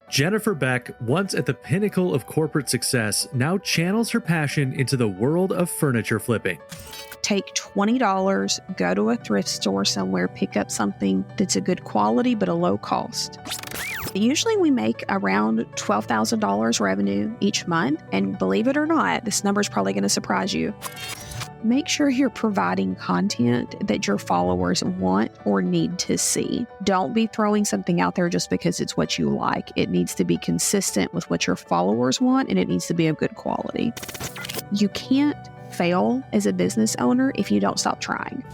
Jennifer Beck, once at the pinnacle of corporate success, now channels her passion into the world of furniture flipping. Take $20, go to a thrift store somewhere, pick up something that's a good quality but a low cost. Usually we make around $12,000 revenue each month, and believe it or not, this number is probably going to surprise you. Make sure you're providing content that your followers want or need to see. Don't be throwing something out there just because it's what you like. It needs to be consistent with what your followers want, and it needs to be of good quality. You can't fail as a business owner if you don't stop trying.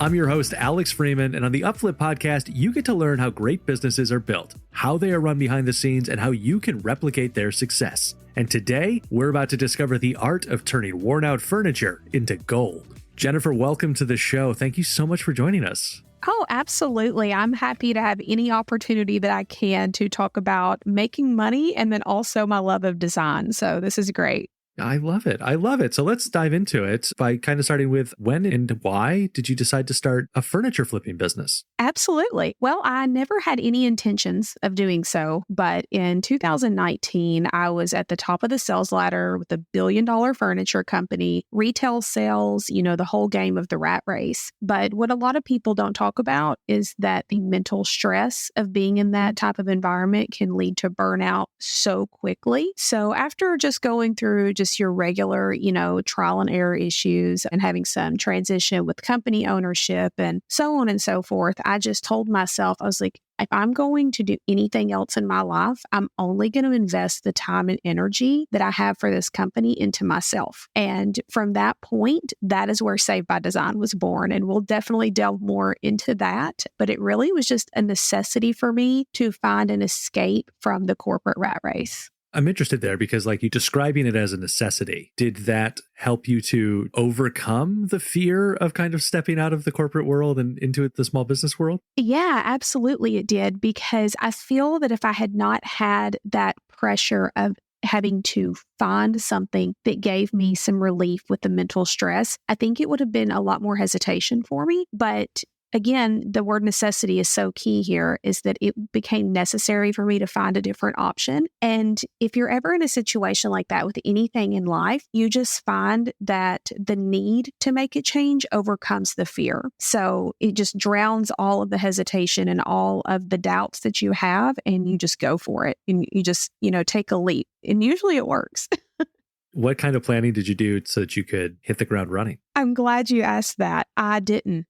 I'm your host, Alex Freeman, and on the Upflip podcast, you get to learn how great businesses are built, how they are run behind the scenes, and how you can replicate their success. And today, we're about to discover the art of turning worn-out furniture into gold. Jennifer, welcome to the show. Thank you so much for joining us. Oh, absolutely. I'm happy to have any opportunity that I can to talk about making money and then also my love of design. So this is great. I love it. I love it. So let's dive into it by kind of starting with when and why did you decide to start a furniture flipping business? Absolutely. Well, I never had any intentions of doing so, but in 2019, I was at the top of the sales ladder with $1 billion furniture company, retail sales, the whole game of the rat race. But what a lot of people don't talk about is that the mental stress of being in that type of environment can lead to burnout so quickly. So after just going through just your regular, trial and error issues and having some transition with company ownership and so on and so forth, I just told myself, I was like, if I'm going to do anything else in my life, I'm only going to invest the time and energy that I have for this company into myself. And from that point, that is where Saved by Design was born. And we'll definitely delve more into that. But it really was just a necessity for me to find an escape from the corporate rat race. I'm interested there because you describing it as a necessity, did that help you to overcome the fear of kind of stepping out of the corporate world and into the small business world? Yeah, absolutely it did, because I feel that if I had not had that pressure of having to find something that gave me some relief with the mental stress, I think it would have been a lot more hesitation for me. But again, the word necessity is so key here, is that it became necessary for me to find a different option. And if you're ever in a situation like that with anything in life, you just find that the need to make a change overcomes the fear. So it just drowns all of the hesitation and all of the doubts that you have, and you just go for it. And you just, take a leap. And usually it works. What kind of planning did you do so that you could hit the ground running? I'm glad you asked that. I didn't.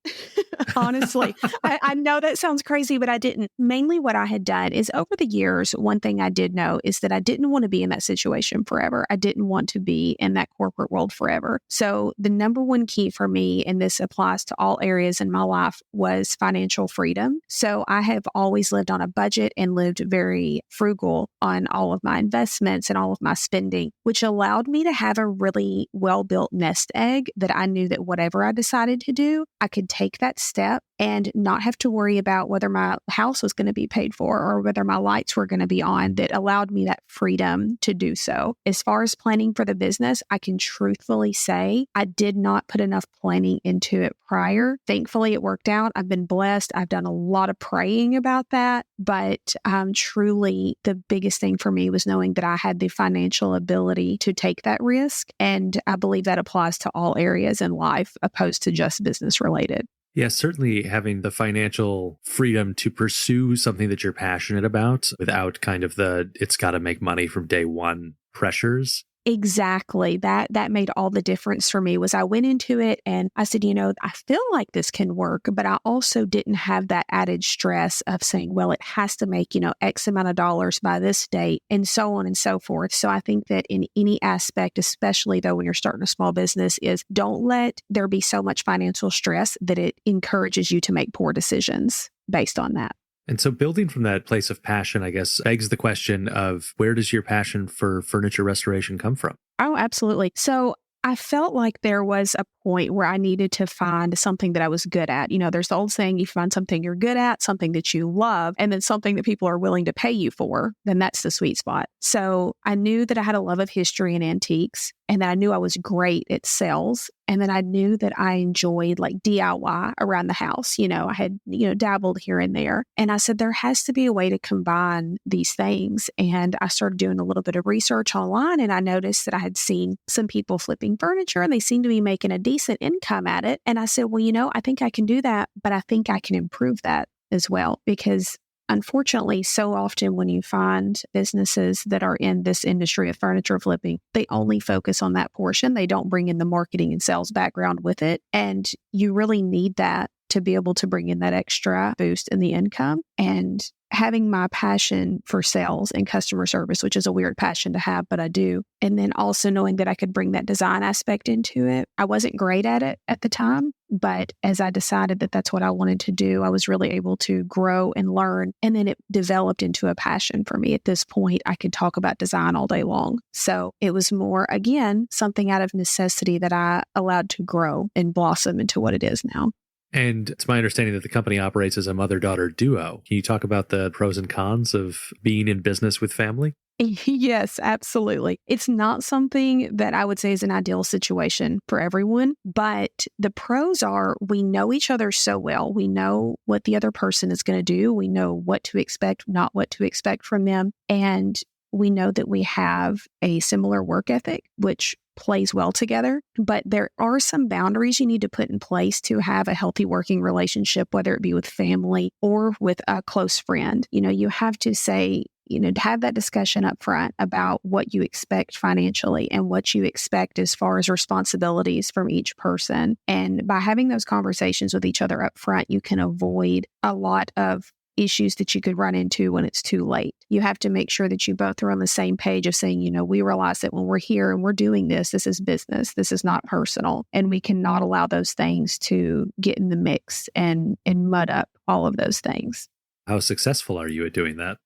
Honestly, I know that sounds crazy, but I didn't. Mainly what I had done is over the years, one thing I did know is that I didn't want to be in that situation forever. I didn't want to be in that corporate world forever. So the number one key for me, and this applies to all areas in my life, was financial freedom. So I have always lived on a budget and lived very frugal on all of my investments and all of my spending, which allowed me to have a really well-built nest egg that I knew that whatever I decided to do, I could take that step and not have to worry about whether my house was going to be paid for or whether my lights were going to be on. That allowed me that freedom to do so. As far as planning for the business, I can truthfully say I did not put enough planning into it prior. Thankfully, it worked out. I've been blessed. I've done a lot of praying about that. But truly, the biggest thing for me was knowing that I had the financial ability to take that risk. And I believe that applies to all areas in life, opposed to just business related. Yeah, certainly having the financial freedom to pursue something that you're passionate about without kind of it's got to make money from day one pressures. Exactly. That made all the difference for me. Was I went into it and I said, I feel like this can work, but I also didn't have that added stress of saying, well, it has to make, X amount of dollars by this date and so on and so forth. So I think that in any aspect, especially though when you're starting a small business, is don't let there be so much financial stress that it encourages you to make poor decisions based on that. And so building from that place of passion, I guess, begs the question of where does your passion for furniture restoration come from? Oh, absolutely. So I felt like there was a point where I needed to find something that I was good at. There's the old saying, you find something you're good at, something that you love, and then something that people are willing to pay you for, then that's the sweet spot. So I knew that I had a love of history and antiques, and that I knew I was great at sales. And then I knew that I enjoyed like DIY around the house. I had, dabbled here and there. And I said, there has to be a way to combine these things. And I started doing a little bit of research online, and I noticed that I had seen some people flipping furniture and they seemed to be making a decent income at it. And I said, well, I think I can do that, but I think I can improve that as well, because unfortunately, so often when you find businesses that are in this industry of furniture flipping, they only focus on that portion. They don't bring in the marketing and sales background with it. And you really need that to be able to bring in that extra boost in the income. And having my passion for sales and customer service, which is a weird passion to have, but I do. And then also knowing that I could bring that design aspect into it. I wasn't great at it at the time, but as I decided that that's what I wanted to do, I was really able to grow and learn. And then it developed into a passion for me. At this point, I could talk about design all day long. So it was more, again, something out of necessity that I allowed to grow and blossom into what it is now. And it's my understanding that the company operates as a mother-daughter duo. Can you talk about the pros and cons of being in business with family? Yes, absolutely. It's not something that I would say is an ideal situation for everyone, but the pros are we know each other so well. We know what the other person is going to do. We know what to expect, not what to expect from them. And we know that we have a similar work ethic, which plays well together, but there are some boundaries you need to put in place to have a healthy working relationship, whether it be with family or with a close friend. You have to say, to have that discussion up front about what you expect financially and what you expect as far as responsibilities from each person. And by having those conversations with each other up front, you can avoid a lot of issues that you could run into when it's too late. You have to make sure that you both are on the same page of saying, we realize that when we're here and we're doing this is business. This is not personal. And we cannot allow those things to get in the mix and mud up all of those things. How successful are you at doing that?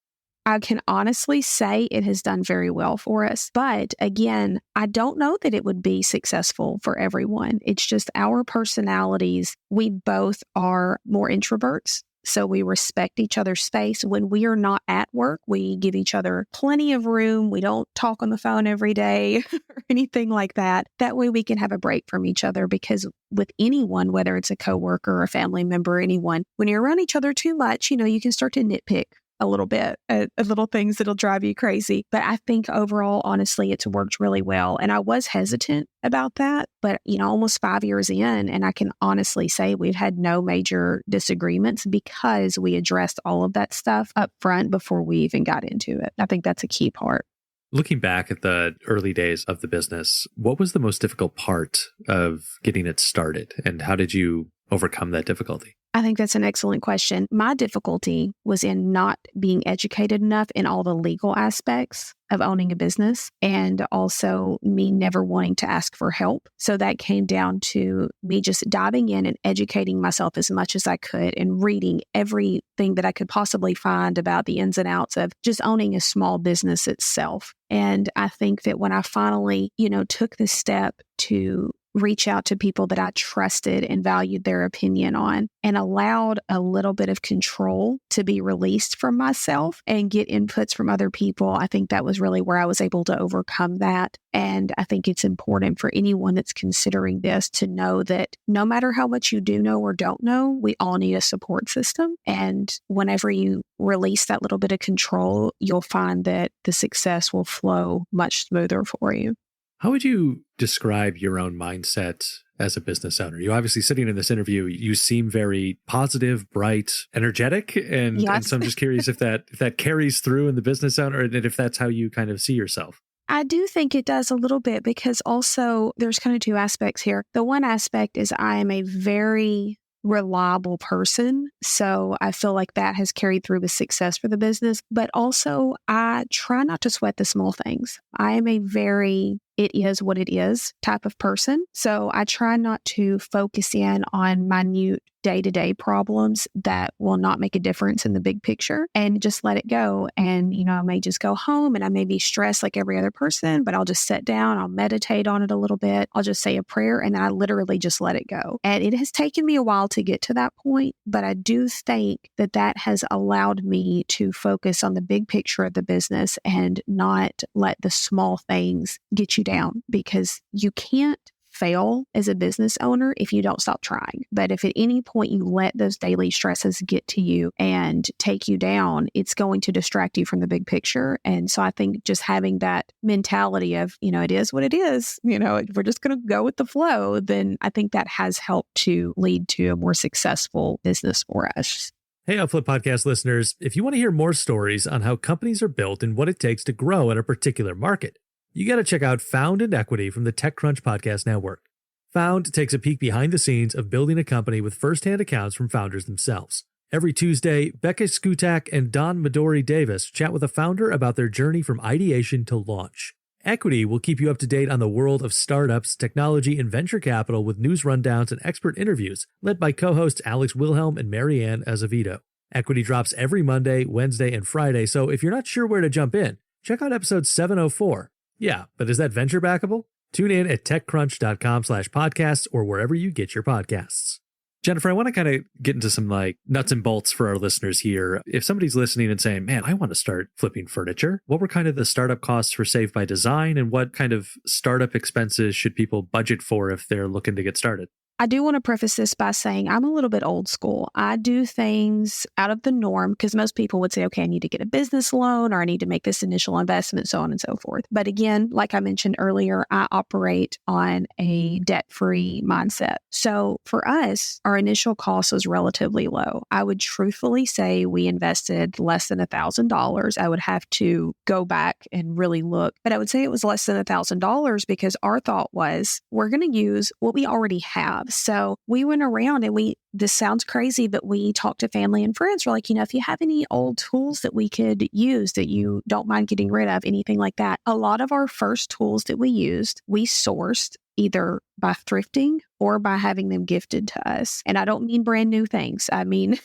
I can honestly say it has done very well for us. But again, I don't know that it would be successful for everyone. It's just our personalities. We both are more introverts. So we respect each other's space. When we are not at work, we give each other plenty of room. We don't talk on the phone every day or anything like that. That way we can have a break from each other, because with anyone, whether it's a coworker or a family member or anyone, when you're around each other too much, you can start to nitpick a little bit at little things that'll drive you crazy. But I think overall, honestly, it's worked really well. And I was hesitant about that, but almost 5 years in, and I can honestly say we've had no major disagreements because we addressed all of that stuff up front before we even got into it. I think that's a key part. Looking back at the early days of the business, what was the most difficult part of getting it started, and how did you overcome that difficulty? I think that's an excellent question. My difficulty was in not being educated enough in all the legal aspects of owning a business, and also me never wanting to ask for help. So that came down to me just diving in and educating myself as much as I could and reading everything that I could possibly find about the ins and outs of just owning a small business itself. And I think that when I finally, took the step to reach out to people that I trusted and valued their opinion on, and allowed a little bit of control to be released from myself and get inputs from other people, I think that was really where I was able to overcome that. And I think it's important for anyone that's considering this to know that no matter how much you do know or don't know, we all need a support system. And whenever you release that little bit of control, you'll find that the success will flow much smoother for you. How would you describe your own mindset as a business owner? You obviously, sitting in this interview, you seem very positive, bright, energetic. And so I'm just curious if that carries through in the business owner, and if that's how you kind of see yourself. I do think it does a little bit, because also there's kind of two aspects here. The one aspect is I am a very reliable person. So I feel like that has carried through with success for the business. But also I try not to sweat the small things. I am a very it is what it is type of person. So I try not to focus in on minute day-to-day problems that will not make a difference in the big picture and just let it go. And, I may just go home and I may be stressed like every other person, but I'll just sit down, I'll meditate on it a little bit. I'll just say a prayer and then I literally just let it go. And it has taken me a while to get to that point, but I do think that has allowed me to focus on the big picture of the business and not let the small things get you down, because you can't fail as a business owner if you don't stop trying. But if at any point you let those daily stresses get to you and take you down, it's going to distract you from the big picture. And so I think just having that mentality of, it is what it is, we're just going to go with the flow, then I think that has helped to lead to a more successful business for us. Hey, Upflip Podcast listeners, if you want to hear more stories on how companies are built and what it takes to grow in a particular market, you got to check out Found and Equity from the TechCrunch Podcast Network. Found takes a peek behind the scenes of building a company with firsthand accounts from founders themselves. Every Tuesday, Becca Skutak and Don Midori Davis chat with a founder about their journey from ideation to launch. Equity will keep you up to date on the world of startups, technology, and venture capital with news rundowns and expert interviews led by co-hosts Alex Wilhelm and Marianne Azevedo. Equity drops every Monday, Wednesday, and Friday, so if you're not sure where to jump in, check out episode 704. Yeah, but is that venture backable? Tune in at techcrunch.com/podcasts or wherever you get your podcasts. Jennifer, I want to kind of get into some nuts and bolts for our listeners here. If somebody's listening and saying, man, I want to start flipping furniture, what were kind of the startup costs for Saved by Design, and what kind of startup expenses should people budget for if they're looking to get started? I do want to preface this by saying I'm a little bit old school. I do things out of the norm because most people would say, okay, I need to get a business loan or I need to make this initial investment, so on and so forth. But again, like I mentioned earlier, I operate on a debt-free mindset. So for us, our initial cost was relatively low. I would truthfully say we invested less than $1,000. I would have to go back and really look, but I would say it was less than $1,000 because our thought was we're going to use what we already have. So we went around and this sounds crazy, but we talked to family and friends. We're like, if you have any old tools that we could use that you don't mind getting rid of, anything like that. A lot of our first tools that we used, we sourced either by thrifting or by having them gifted to us. And I don't mean brand new things. I mean,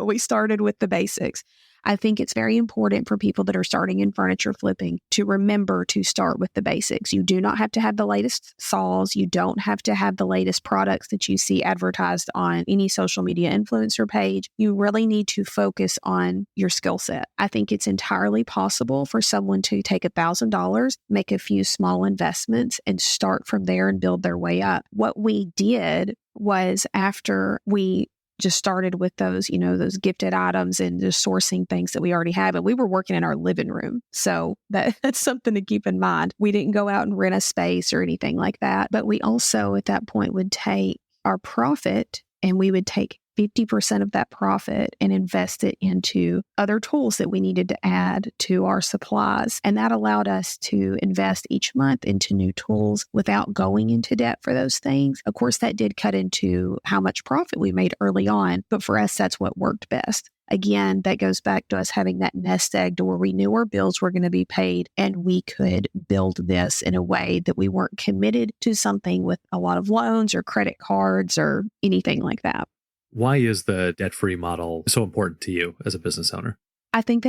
we started with the basics. I think it's very important for people that are starting in furniture flipping to remember to start with the basics. You do not have to have the latest saws. You don't have to have the latest products that you see advertised on any social media influencer page. You really need to focus on your skill set. I think it's entirely possible for someone to take $1,000, make a few small investments, and start from there and build their way up. What we did was after we just started with those gifted items and just sourcing things that we already have. And we were working in our living room. So that's something to keep in mind. We didn't go out and rent a space or anything like that. But we also at that point would take our profit and we would take 50% of that profit and invest it into other tools that we needed to add to our supplies. And that allowed us to invest each month into new tools without going into debt for those things. Of course, that did cut into how much profit we made early on, but for us, that's what worked best. Again, that goes back to us having that nest egg to where we knew our bills were going to be paid and we could build this in a way that we weren't committed to something with a lot of loans or credit cards or anything like that. Why is the debt-free model so important to you as a business owner? I think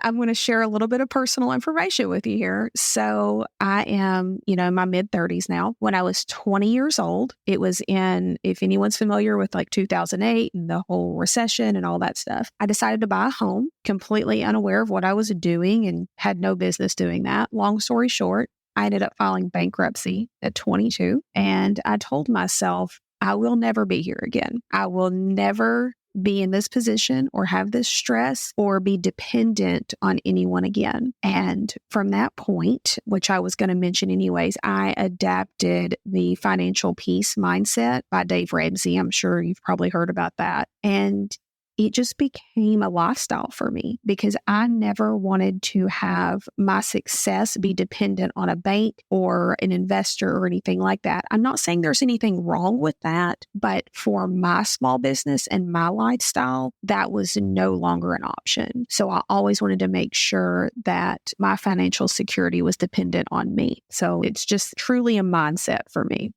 I'm going to share a little bit of personal information with you here. So I am, in my mid-30s now. When I was 20 years old, it was if anyone's familiar with 2008 and the whole recession and all that stuff, I decided to buy a home, completely unaware of what I was doing and had no business doing that. Long story short, I ended up filing bankruptcy at 22. And I told myself, I will never be here again. I will never be in this position or have this stress or be dependent on anyone again. And from that point, which I was going to mention anyways, I adapted the Financial Peace Mindset by Dave Ramsey. I'm sure you've probably heard about that. And it just became a lifestyle for me because I never wanted to have my success be dependent on a bank or an investor or anything like that. I'm not saying there's anything wrong with that, but for my small business and my lifestyle, that was no longer an option. So I always wanted to make sure that my financial security was dependent on me. So it's just truly a mindset for me.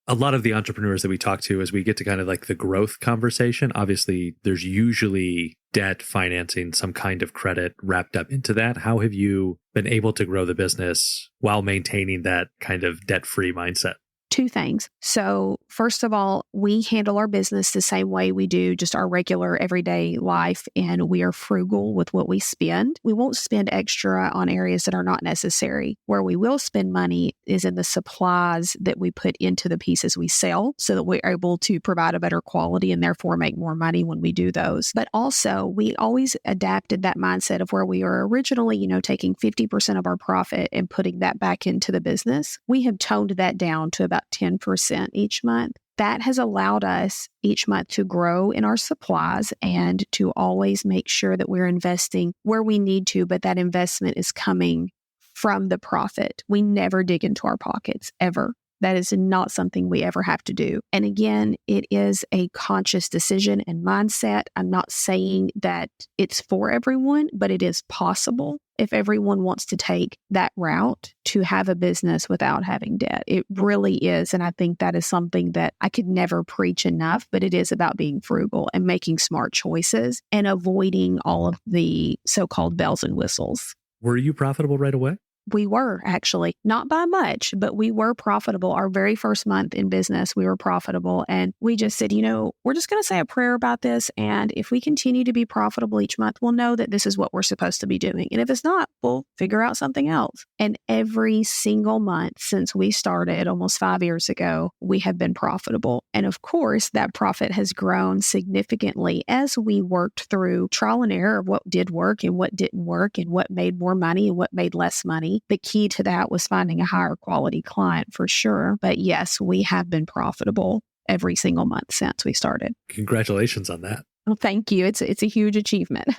A lot of the entrepreneurs that we talk to as we get to kind of like the growth conversation, obviously there's usually debt financing, some kind of credit wrapped up into that. How have you been able to grow the business while maintaining that kind of debt-free mindset? Two things. So first of all, we handle our business the same way we do just our regular everyday life, and we are frugal with what we spend. We won't spend extra on areas that are not necessary. Where we will spend money is in the supplies that we put into the pieces we sell so that we're able to provide a better quality and therefore make more money when we do those. But also, we always adapted that mindset of where we were originally, taking 50% of our profit and putting that back into the business. We have toned that down to about 10% each month. That has allowed us each month to grow in our supplies and to always make sure that we're investing where we need to, but that investment is coming from the profit. We never dig into our pockets, ever. That is not something we ever have to do. And again, it is a conscious decision and mindset. I'm not saying that it's for everyone, but it is possible if everyone wants to take that route to have a business without having debt. It really is. And I think that is something that I could never preach enough, but it is about being frugal and making smart choices and avoiding all of the so-called bells and whistles. Were you profitable right away? We were actually, not by much, but we were profitable. Our very first month in business, we were profitable. And we just said, we're just going to say a prayer about this. And if we continue to be profitable each month, we'll know that this is what we're supposed to be doing. And if it's not, we'll figure out something else. And every single month since we started almost 5 years ago, we have been profitable. And of course, that profit has grown significantly as we worked through trial and error of what did work and what didn't work and what made more money and what made less money. The key to that was finding a higher quality client for sure. But yes, we have been profitable every single month since we started. Congratulations on that. Well, thank you. It's a huge achievement.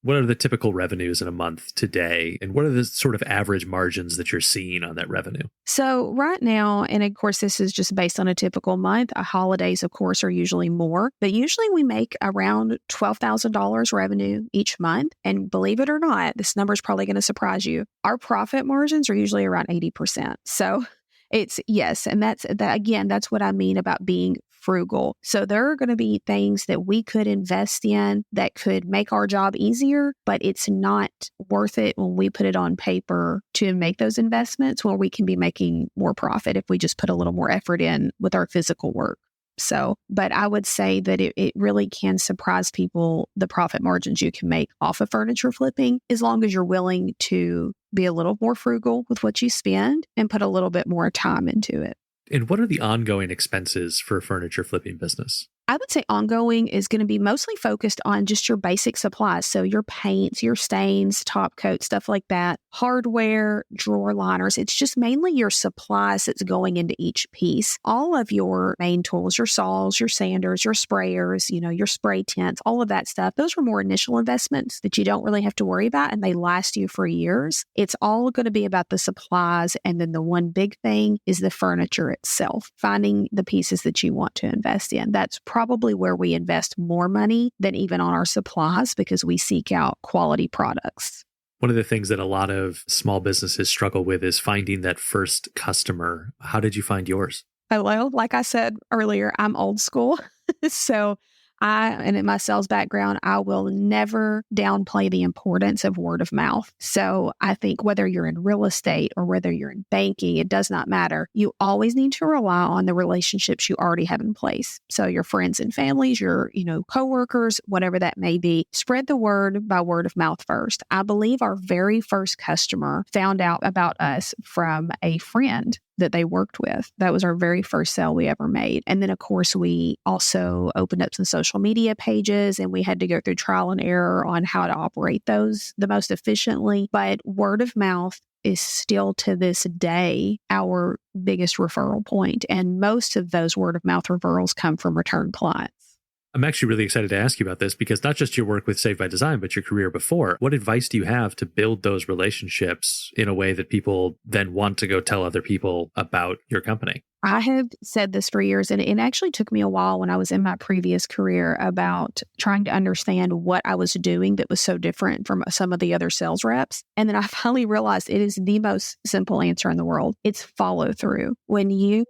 What are the typical revenues in a month today? And what are the sort of average margins that you're seeing on that revenue? So right now, and of course, this is just based on a typical month. Holidays, of course, are usually more, but usually we make around $12,000 revenue each month. And believe it or not, this number is probably going to surprise you. Our profit margins are usually around 80%. So it's yes. And that's what I mean about being frugal. So there are going to be things that we could invest in that could make our job easier, but it's not worth it when we put it on paper to make those investments where we can be making more profit if we just put a little more effort in with our physical work. So, but I would say that it really can surprise people, the profit margins you can make off of furniture flipping, as long as you're willing to be a little more frugal with what you spend and put a little bit more time into it. And what are the ongoing expenses for a furniture flipping business? I would say ongoing is going to be mostly focused on just your basic supplies. So your paints, your stains, top coat, stuff like that, hardware, drawer liners. It's just mainly your supplies that's going into each piece. All of your main tools, your saws, your sanders, your sprayers, your spray tints, all of that stuff. Those were more initial investments that you don't really have to worry about and they last you for years. It's all going to be about the supplies. And then the one big thing is the furniture itself, finding the pieces that you want to invest in. That's probably where we invest more money than even on our supplies because we seek out quality products. One of the things that a lot of small businesses struggle with is finding that first customer. How did you find yours? Well, like I said earlier, I'm old school. So and in my sales background, I will never downplay the importance of word of mouth. So I think whether you're in real estate or whether you're in banking, it does not matter. You always need to rely on the relationships you already have in place. So your friends and families, your, coworkers, whatever that may be, spread the word by word of mouth first. I believe our very first customer found out about us from a friend that they worked with. That was our very first sale we ever made. And then, of course, we also opened up some social media pages and we had to go through trial and error on how to operate those the most efficiently. But word of mouth is still to this day our biggest referral point. And most of those word of mouth referrals come from return clients. I'm actually really excited to ask you about this because not just your work with Save by Design, but your career before. What advice do you have to build those relationships in a way that people then want to go tell other people about your company? I have said this for years, and it actually took me a while when I was in my previous career about trying to understand what I was doing that was so different from some of the other sales reps. And then I finally realized it is the most simple answer in the world. It's follow through. When you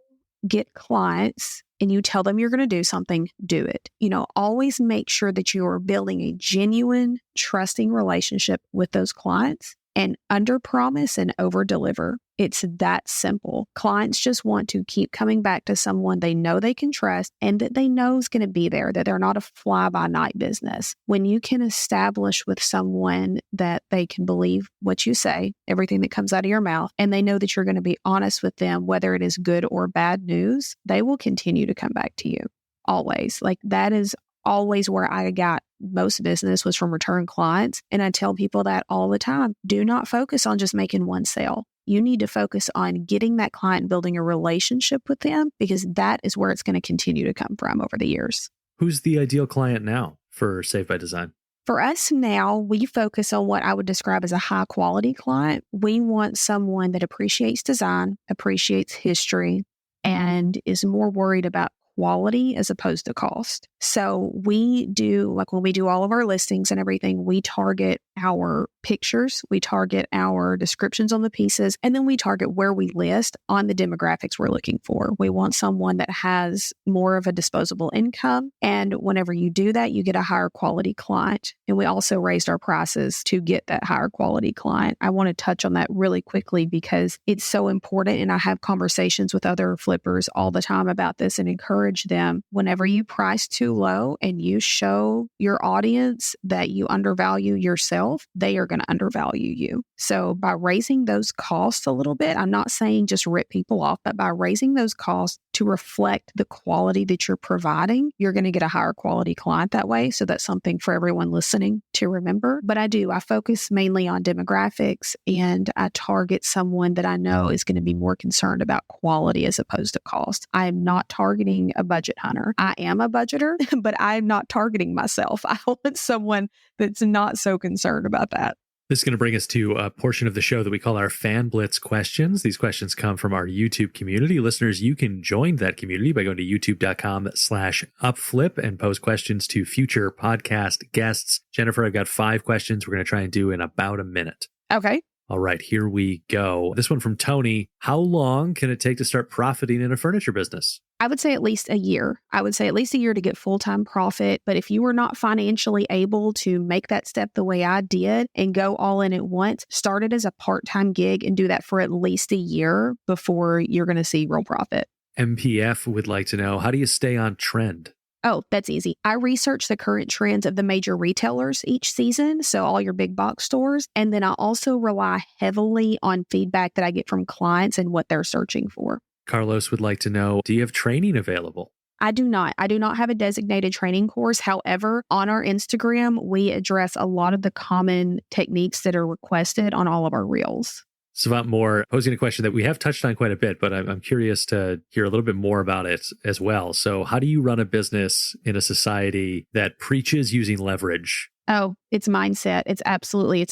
get clients and you tell them you're going to do something, do it. Always make sure that you are building a genuine, trusting relationship with those clients and under promise and over deliver. It's that simple. Clients just want to keep coming back to someone they know they can trust and that they know is going to be there, that they're not a fly by night business. When you can establish with someone that they can believe what you say, everything that comes out of your mouth, and they know that you're going to be honest with them, whether it is good or bad news, they will continue to come back to you. Always. That is always where I got most business was from return clients. And I tell people that all the time. Do not focus on just making one sale. You need to focus on getting that client and building a relationship with them because that is where it's going to continue to come from over the years. Who's the ideal client now for Save by Design? For us now, we focus on what I would describe as a high quality client. We want someone that appreciates design, appreciates history, and is more worried about quality as opposed to cost. So we do, when we do all of our listings and everything, we target our pictures, we target our descriptions on the pieces, and then we target where we list on the demographics we're looking for. We want someone that has more of a disposable income. And whenever you do that, you get a higher quality client. And we also raised our prices to get that higher quality client. I want to touch on that really quickly because it's so important. And I have conversations with other flippers all the time about this and encourage them whenever you price too low and you show your audience that you undervalue yourself, they are going to undervalue you. So by raising those costs a little bit, I'm not saying just rip people off, but by raising those costs to reflect the quality that you're providing, you're going to get a higher quality client that way. So that's something for everyone listening to remember. But I focus mainly on demographics and I target someone that I know is going to be more concerned about quality as opposed to cost. I am not targeting a budget hunter. I am a budgeter, but I'm not targeting myself. I want someone that's not so concerned about that. This is going to bring us to a portion of the show that we call our Fan Blitz questions. These questions come from our YouTube community. Listeners, you can join that community by going to youtube.com/upflip and pose questions to future podcast guests. Jennifer, I've got 5 questions we're going to try and do in about a minute. Okay. All right, here we go. This one from Tony. How long can it take to start profiting in a furniture business? I would say at least a year. I would say at least a year to get full-time profit. But if you were not financially able to make that step the way I did and go all in at once, start it as a part-time gig and do that for at least a year before you're going to see real profit. MPF would like to know, how do you stay on trend? Oh, that's easy. I research the current trends of the major retailers each season, so all your big box stores. And then I also rely heavily on feedback that I get from clients and what they're searching for. Carlos would like to know, do you have training available? I do not. I do not have a designated training course. However, on our Instagram, we address a lot of the common techniques that are requested on all of our reels. Savant Moore posing a question that we have touched on quite a bit, but I'm curious to hear a little bit more about it as well. So how do you run a business in a society that preaches using leverage? Oh, it's mindset. It's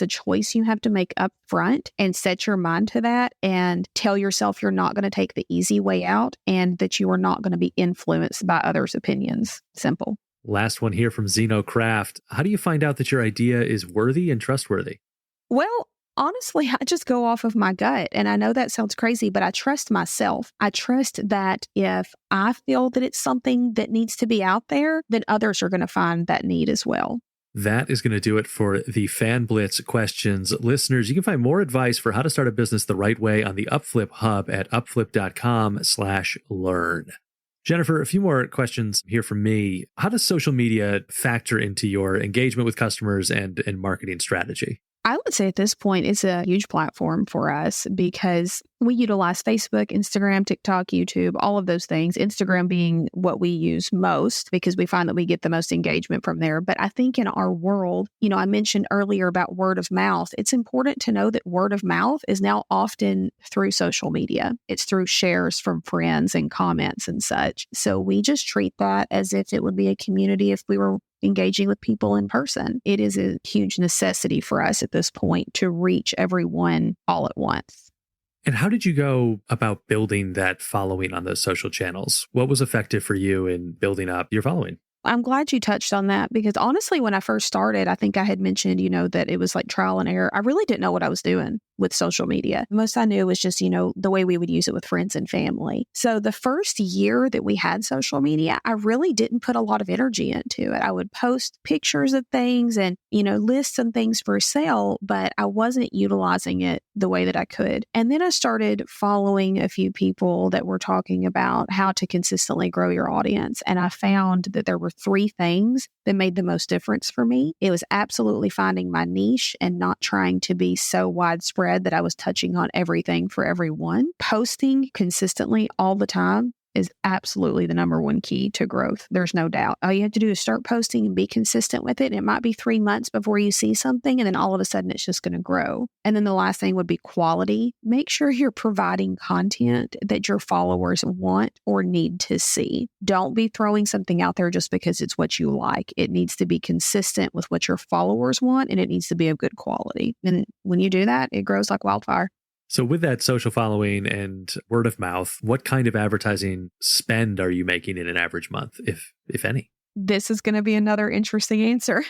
a choice you have to make up front and set your mind to that and tell yourself you're not going to take the easy way out and that you are not going to be influenced by others' opinions. Simple. Last one here from Zeno Craft. How do you find out that your idea is worthy and trustworthy? Well, honestly, I just go off of my gut. And I know that sounds crazy, but I trust myself. I trust that if I feel that it's something that needs to be out there, then others are going to find that need as well. That is going to do it for the Fan Blitz questions. Listeners, you can find more advice for how to start a business the right way on the Upflip Hub at upflip.com/learn. Jennifer, a few more questions here from me. How does social media factor into your engagement with customers and marketing strategy? I would say at this point, it's a huge platform for us because We utilize Facebook, Instagram, TikTok, YouTube, all of those things. Instagram being what we use most because we find that we get the most engagement from there. But I think in our world, I mentioned earlier about word of mouth. It's important to know that word of mouth is now often through social media. It's through shares from friends and comments and such. So we just treat that as if it would be a community if we were engaging with people in person. It is a huge necessity for us at this point to reach everyone all at once. And how did you go about building that following on those social channels? What was effective for you in building up your following? I'm glad you touched on that because honestly, when I first started, I think I had mentioned, that it was like trial and error. I really didn't know what I was doing with social media. Most I knew was just, the way we would use it with friends and family. So the first year that we had social media, I really didn't put a lot of energy into it. I would post pictures of things and, list some things for sale, but I wasn't utilizing it the way that I could. And then I started following a few people that were talking about how to consistently grow your audience. And I found that there were 3 things that made the most difference for me. It was absolutely finding my niche and not trying to be so widespread that I was touching on everything for everyone. Posting consistently all the time is absolutely the number one key to growth. There's no doubt. All you have to do is start posting and be consistent with it. And it might be 3 months before you see something, and then all of a sudden it's just going to grow. And then the last thing would be quality. Make sure you're providing content that your followers want or need to see. Don't be throwing something out there just because it's what you like. It needs to be consistent with what your followers want, and it needs to be of good quality. And when you do that, it grows like wildfire. So with that social following and word of mouth, what kind of advertising spend are you making in an average month, if any? This is going to be another interesting answer.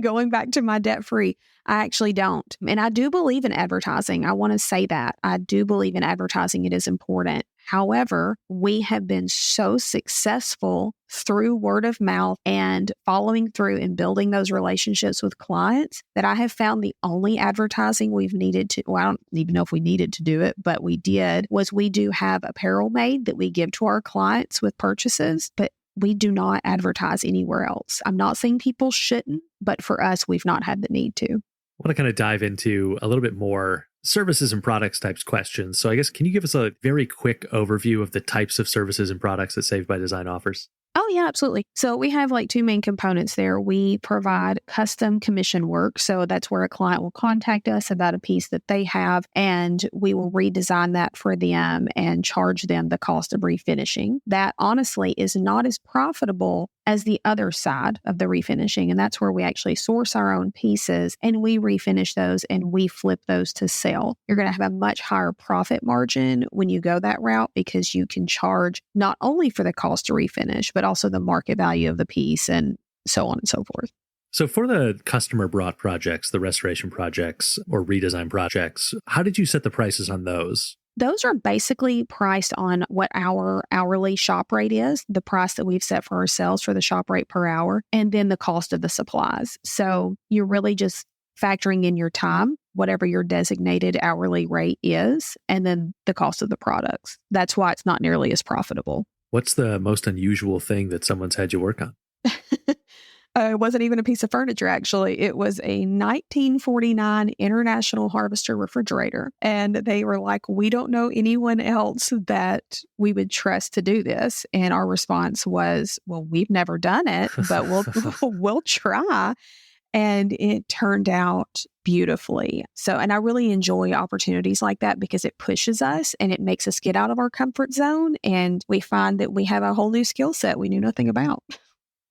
Going back to my debt-free, I actually don't. And I do believe in advertising. I want to say that. I do believe in advertising. It is important. However, we have been so successful through word of mouth and following through and building those relationships with clients that I have found the only advertising we've needed to, well, I don't even know if we needed to do it, but we did, was we do have apparel made that we give to our clients with purchases, but we do not advertise anywhere else. I'm not saying people shouldn't, but for us, we've not had the need to. I want to kind of dive into a little bit more services and products types questions. So I guess, can you give us a very quick overview of the types of services and products that Saved by Design offers? Oh, yeah, absolutely. So we have like 2 main components there. We provide custom commission work. So that's where a client will contact us about a piece that they have, and we will redesign that for them and charge them the cost of refinishing. That honestly is not as profitable as the other side of the refinishing. And that's where we actually source our own pieces and we refinish those and we flip those to sell. You're going to have a much higher profit margin when you go that route because you can charge not only for the cost to refinish, but also the market value of the piece and so on and so forth. So for the customer brought projects, the restoration projects or redesign projects, how did you set the prices on those? Those are basically priced on what our hourly shop rate is, the price that we've set for ourselves for the shop rate per hour, and then the cost of the supplies. So you're really just factoring in your time, whatever your designated hourly rate is, and then the cost of the products. That's why it's not nearly as profitable. What's the most unusual thing that someone's had you work on? It wasn't even a piece of furniture, actually. It was a 1949 International Harvester refrigerator. And they were like, we don't know anyone else that we would trust to do this. And our response was, well, we've never done it, but we'll try. And it turned out beautifully. And I really enjoy opportunities like that because it pushes us and it makes us get out of our comfort zone. And we find that we have a whole new skill set we knew nothing about.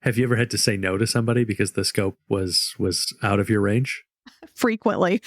Have you ever had to say no to somebody because the scope was out of your range? Frequently.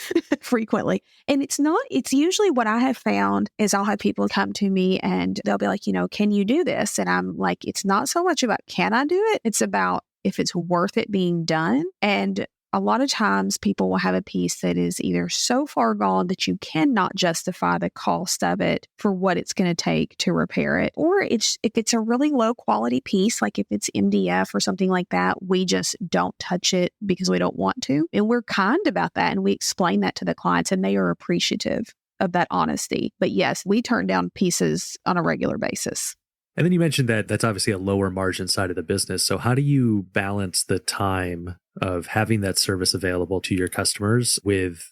And it's usually what I have found is I'll have people come to me and they'll be like, can you do this? And I'm like, it's not so much about can I do it? It's about if it's worth it being done. And a lot of times people will have a piece that is either so far gone that you cannot justify the cost of it for what it's going to take to repair it. Or if it's a really low quality piece, like if it's MDF or something like that, we just don't touch it because we don't want to. And we're kind about that. And we explain that to the clients and they are appreciative of that honesty. But yes, we turn down pieces on a regular basis. And then you mentioned that that's obviously a lower margin side of the business. So how do you balance the time of having that service available to your customers with,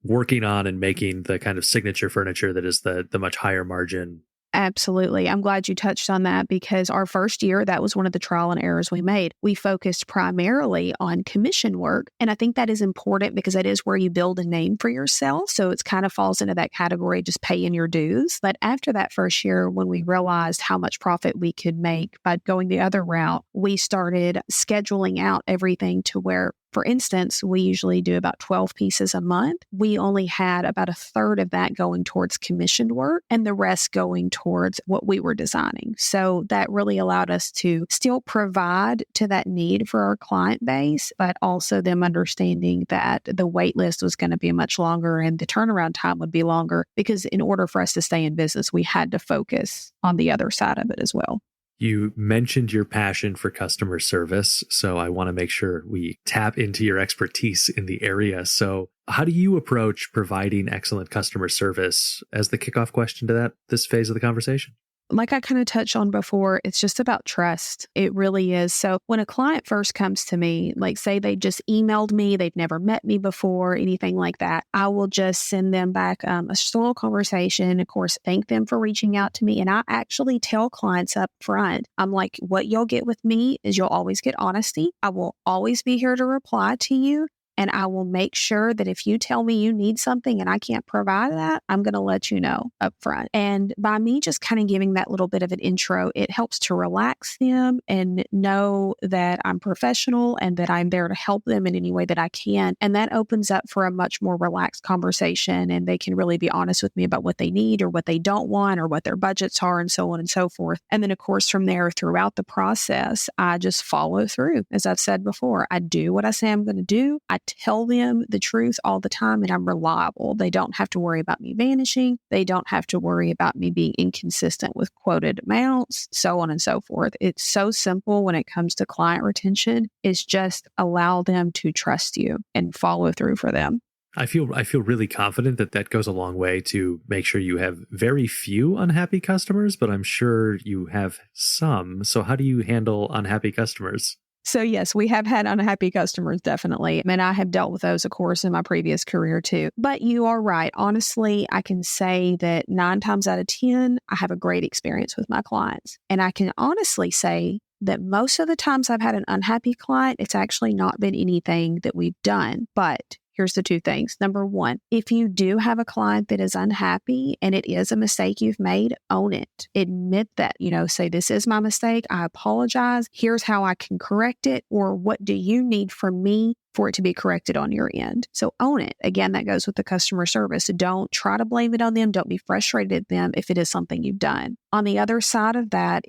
working on and making the kind of signature furniture that is the much higher margin. Absolutely. I'm glad you touched on that because our first year, that was one of the trial and errors we made. We focused primarily on commission work. And I think that is important because that is where you build a name for yourself. So it's kind of falls into that category, just paying your dues. But after that first year, when we realized how much profit we could make by going the other route, we started scheduling out everything to where, for instance, we usually do about 12 pieces a month. We only had about a third of that going towards commissioned work and the rest going towards what we were designing. So that really allowed us to still provide to that need for our client base, but also them understanding that the wait list was going to be much longer and the turnaround time would be longer because in order for us to stay in business, we had to focus on the other side of it as well. You mentioned your passion for customer service, so I want to make sure we tap into your expertise in the area. So how do you approach providing excellent customer service as the kickoff question to this phase of the conversation? Like I kind of touched on before, it's just about trust. It really is. So when a client first comes to me, like say they just emailed me, they've never met me before, anything like that, I will just send them back a little conversation. Of course, thank them for reaching out to me. And I actually tell clients up front, I'm like, what you'll get with me is you'll always get honesty. I will always be here to reply to you. And I will make sure that if you tell me you need something and I can't provide that, I'm going to let you know up front. And by me just kind of giving that little bit of an intro, it helps to relax them and know that I'm professional and that I'm there to help them in any way that I can. And that opens up for a much more relaxed conversation. And they can really be honest with me about what they need or what they don't want or what their budgets are and so on and so forth. And then, of course, from there throughout the process, I just follow through. As I've said before, I do what I say I'm going to do. I tell them the truth all the time and I'm reliable. They don't have to worry about me vanishing. They don't have to worry about me being inconsistent with quoted amounts, so on and so forth. It's so simple when it comes to client retention. It's just allow them to trust you and follow through for them. I feel really confident that goes a long way to make sure you have very few unhappy customers, but I'm sure you have some. So how do you handle unhappy customers? So yes, we have had unhappy customers, definitely. And I have dealt with those, of course, in my previous career too. But you are right. Honestly, I can say that 9 times out of 10, I have a great experience with my clients. And I can honestly say that most of the times I've had an unhappy client, it's actually not been anything that we've done. But here's the 2 things. Number 1, if you do have a client that is unhappy and it is a mistake you've made, own it. Admit that, say, this is my mistake. I apologize. Here's how I can correct it. Or what do you need from me for it to be corrected on your end? So own it. Again, that goes with the customer service. Don't try to blame it on them. Don't be frustrated at them if it is something you've done. On the other side of that,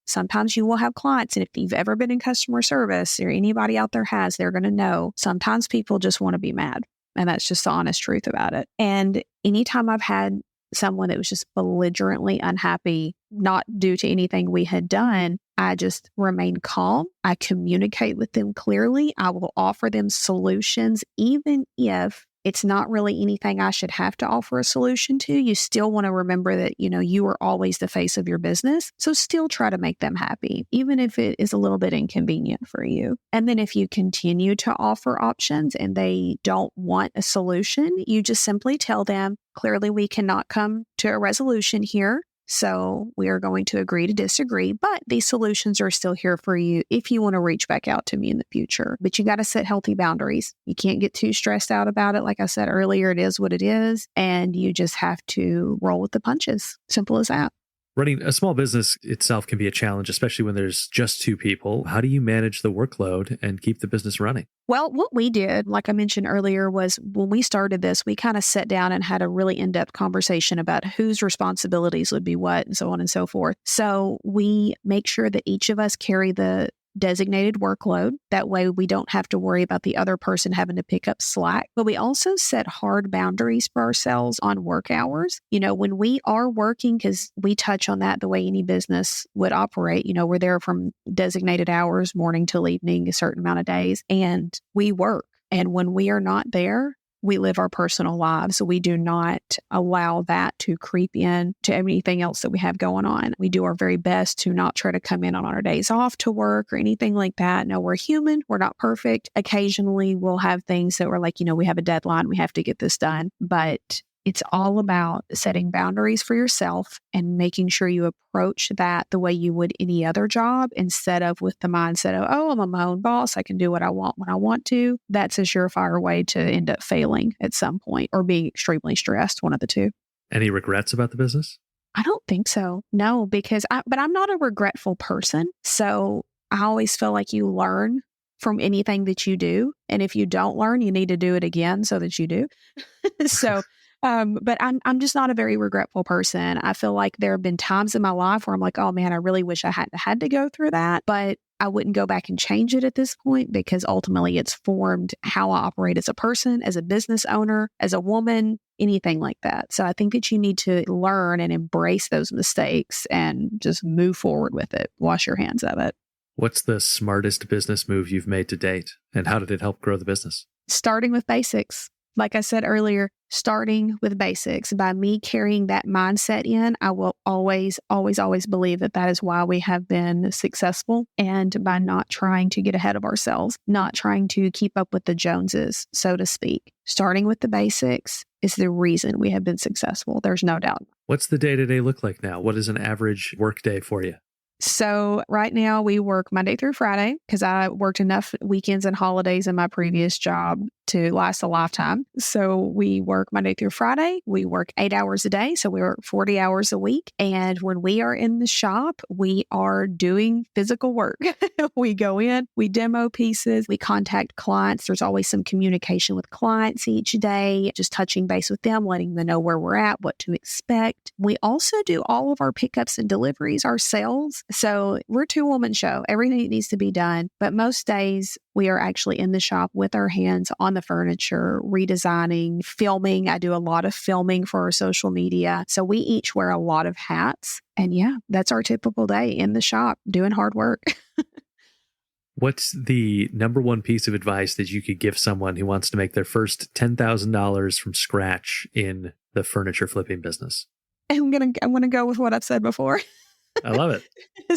sometimes you will have clients, and if you've ever been in customer service or anybody out there has, they're going to know sometimes people just want to be mad. And that's just the honest truth about it. And anytime I've had someone that was just belligerently unhappy, not due to anything we had done, I just remain calm. I communicate with them clearly. I will offer them solutions, even if it's not really anything I should have to offer a solution to. You still want to remember that, you are always the face of your business. So still try to make them happy, even if it is a little bit inconvenient for you. And then if you continue to offer options and they don't want a solution, you just simply tell them, clearly we cannot come to a resolution here. So we are going to agree to disagree, but these solutions are still here for you if you want to reach back out to me in the future. But you got to set healthy boundaries. You can't get too stressed out about it. Like I said earlier, it is what it is. And you just have to roll with the punches. Simple as that. Running a small business itself can be a challenge, especially when there's just 2 people. How do you manage the workload and keep the business running? Well, what we did, like I mentioned earlier, was when we started this, we kind of sat down and had a really in-depth conversation about whose responsibilities would be what and so on and so forth. So we make sure that each of us carry the designated workload. That way we don't have to worry about the other person having to pick up slack. But we also set hard boundaries for ourselves on work hours. When we are working, because we touch on that the way any business would operate, we're there from designated hours, morning till evening, a certain amount of days, and we work. And when we are not there, we live our personal lives. We do not allow that to creep in to anything else that we have going on. We do our very best to not try to come in on our days off to work or anything like that. No, we're human. We're not perfect. Occasionally we'll have things that we're like, we have a deadline. We have to get this done. But it's all about setting boundaries for yourself and making sure you approach that the way you would any other job instead of with the mindset of, oh, I'm my own boss. I can do what I want when I want to. That's a surefire way to end up failing at some point or being extremely stressed, one of the two. Any regrets about the business? I don't think so. No, because I'm not a regretful person. So I always feel like you learn from anything that you do. And if you don't learn, you need to do it again so that you do. But I'm just not a very regretful person. I feel like there have been times in my life where I'm like, oh man, I really wish I hadn't had to go through that, but I wouldn't go back and change it at this point because ultimately it's formed how I operate as a person, as a business owner, as a woman, anything like that. So I think that you need to learn and embrace those mistakes and just move forward with it. Wash your hands of it. What's the smartest business move you've made to date, and how did it help grow the business? Starting with basics. Like I said earlier, starting with basics. By me carrying that mindset in, I will always, always, always believe that is why we have been successful. And by not trying to get ahead of ourselves, not trying to keep up with the Joneses, so to speak. Starting with the basics is the reason we have been successful. There's no doubt. What's the day-to-day look like now? What is an average work day for you? So right now we work Monday through Friday because I worked enough weekends and holidays in my previous job to last a lifetime. So we work Monday through Friday. We work 8 hours a day. So we work 40 hours a week. And when we are in the shop, we are doing physical work. We go in, we demo pieces, we contact clients. There's always some communication with clients each day, just touching base with them, letting them know where we're at, what to expect. We also do all of our pickups and deliveries, our sales. So we're a two-woman show. Everything needs to be done. But most days we are actually in the shop with our hands on the furniture, redesigning, filming. I do a lot of filming for our social media. So we each wear a lot of hats. And yeah, that's our typical day in the shop doing hard work. What's the number one piece of advice that you could give someone who wants to make their first $10,000 from scratch in the furniture flipping business? I'm gonna go with what I've said before. I love it.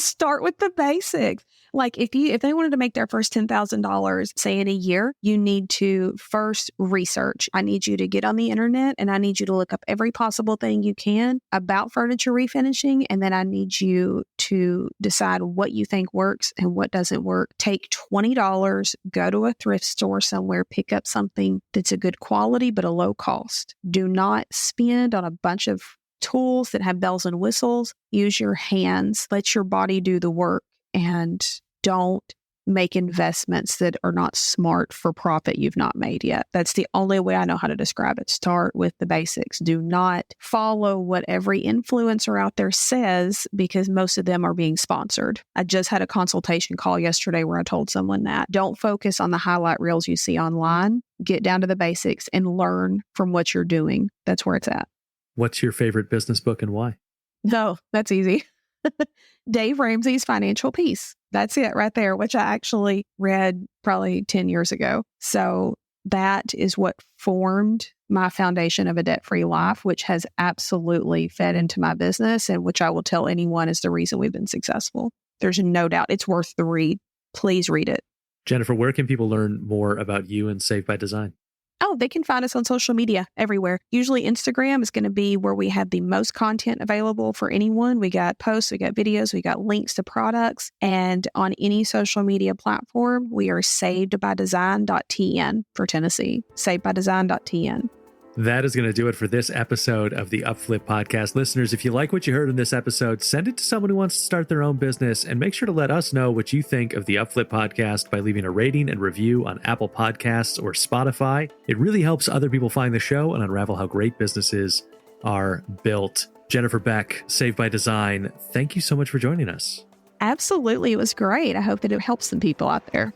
Start with the basics. Like if they wanted to make their first $10,000, say in a year, you need to first research. I need you to get on the internet and I need you to look up every possible thing you can about furniture refinishing. And then I need you to decide what you think works and what doesn't work. Take $20, go to a thrift store somewhere, pick up something that's a good quality, but a low cost. Do not spend on a bunch of tools that have bells and whistles. Use your hands, let your body do the work, and don't make investments that are not smart for profit you've not made yet. That's the only way I know how to describe it. Start with the basics. Do not follow what every influencer out there says because most of them are being sponsored. I just had a consultation call yesterday where I told someone that don't focus on the highlight reels you see online. Get down to the basics and learn from what you're doing. That's where it's at. What's your favorite business book and why? No, that's easy. Dave Ramsey's Financial Peace. That's it right there, which I actually read probably 10 years ago. So that is what formed my foundation of a debt-free life, which has absolutely fed into my business and which I will tell anyone is the reason we've been successful. There's no doubt. It's worth the read. Please read it. Jennifer, where can people learn more about you and Saved by Design? Oh, they can find us on social media everywhere. Usually Instagram is going to be where we have the most content available for anyone. We got posts, we got videos, we got links to products. And on any social media platform, we are savedbydesign.tn for Tennessee. Savedbydesign.tn. That is going to do it for this episode of the Upflip Podcast. Listeners, if you like what you heard in this episode, send it to someone who wants to start their own business, and make sure to let us know what you think of the Upflip Podcast by leaving a rating and review on Apple Podcasts or Spotify. It really helps other people find the show and unravel how great businesses are built. Jennifer Beck, Saved by Design, thank you so much for joining us. Absolutely. It was great. I hope that it helps some people out there.